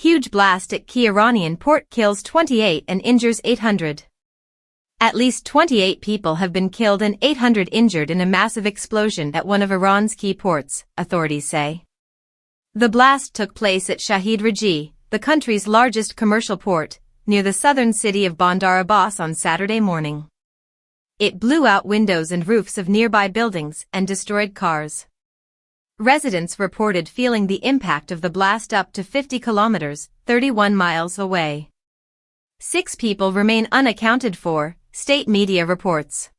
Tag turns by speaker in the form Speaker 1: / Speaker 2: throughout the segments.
Speaker 1: Huge blast at key Iranian port kills 28 and injures 800. At least 28 people have been killed and 800 injured in a massive explosion at one of Iran's key ports, authorities say. The blast took place at Shahid Rajaee, the country's largest commercial port, near the southern city of Bandar Abbas on Saturday morning. It blew out windows and roofs of nearby buildings and destroyed cars. Residents reported feeling the impact of the blast up to 50 kilometers, 31 miles away. 6 people remain unaccounted for, state media reports.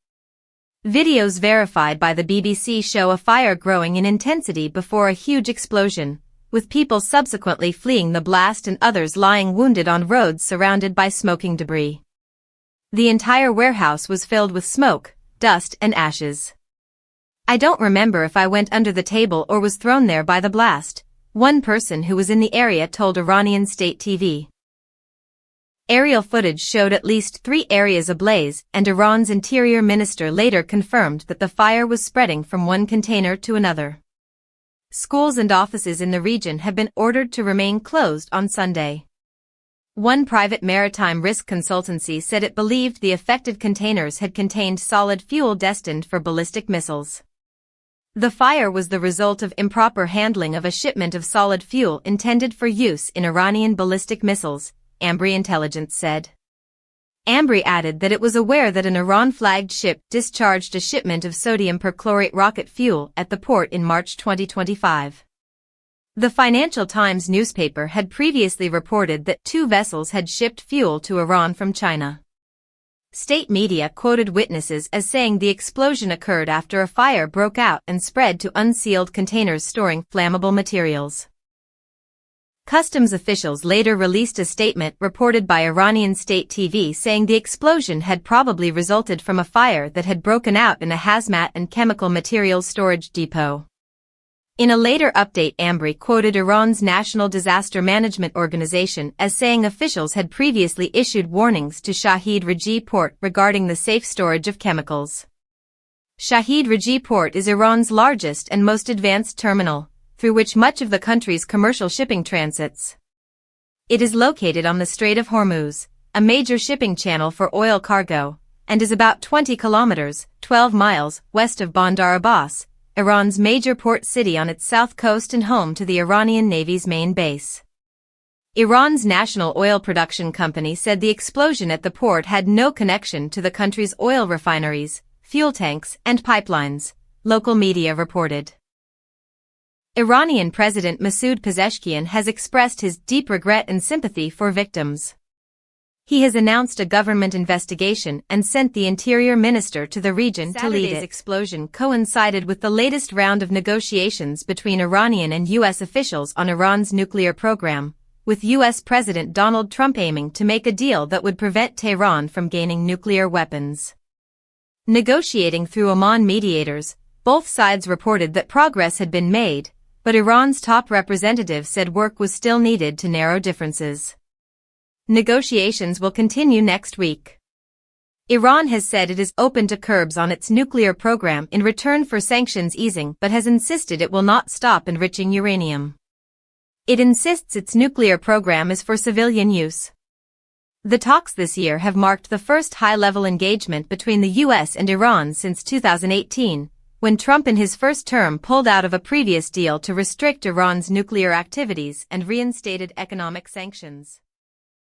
Speaker 1: Videos verified by the BBC show a fire growing in intensity before a huge explosion, with people subsequently fleeing the blast and others lying wounded on roads surrounded by smoking debris. The entire warehouse was filled with smoke, dust and ashes. "I don't remember if I went under the table or was thrown there by the blast," one person who was in the area told Iranian state TV. Aerial footage showed at least 3 areas ablaze, and Iran's interior minister later confirmed that the fire was spreading from one container to another. Schools and offices in the region have been ordered to remain closed on Sunday. One private maritime risk consultancy said it believed the affected containers had contained solid fuel destined for ballistic missiles. The fire was the result of improper handling of a shipment of solid fuel intended for use in Iranian ballistic missiles, Ambri intelligence said. Ambri added that it was aware that an Iran-flagged ship discharged a shipment of sodium perchlorate rocket fuel at the port in March 2025. The Financial Times newspaper had previously reported that 2 vessels had shipped fuel to Iran from China. State media quoted witnesses as saying the explosion occurred after a fire broke out and spread to unsealed containers storing flammable materials. Customs officials later released a statement reported by Iranian state TV saying the explosion had probably resulted from a fire that had broken out in a hazmat and chemical materials storage depot. In a later update, Ambri quoted Iran's National Disaster Management Organization as saying officials had previously issued warnings to Shahid Rajaee port regarding the safe storage of chemicals. Shahid Rajaee port is Iran's largest and most advanced terminal, through which much of the country's commercial shipping transits. It is located on the Strait of Hormuz, a major shipping channel for oil cargo, and is about 20 kilometers, 12 miles, west of Bandar Abbas, Iran's major port city on its south coast and home to the Iranian Navy's main base. Iran's national oil production company said the explosion at the port had no connection to the country's oil refineries, fuel tanks, and pipelines, local media reported. Iranian President Masoud Pezeshkian has expressed his deep regret and sympathy for victims. He has announced a government investigation and sent the interior minister to the region to lead it. Saturday's explosion coincided with the latest round of negotiations between Iranian and U.S. officials on Iran's nuclear program, with U.S. President Donald Trump aiming to make a deal that would prevent Tehran from gaining nuclear weapons. Negotiating through Oman mediators, both sides reported that progress had been made, but Iran's top representative said work was still needed to narrow differences. Negotiations will continue next week. Iran has said it is open to curbs on its nuclear program in return for sanctions easing but has insisted it will not stop enriching uranium. It insists its nuclear program is for civilian use. The talks this year have marked the first high-level engagement between the U.S. and Iran since 2018, when Trump in his first term pulled out of a previous deal to restrict Iran's nuclear activities and reinstated economic sanctions.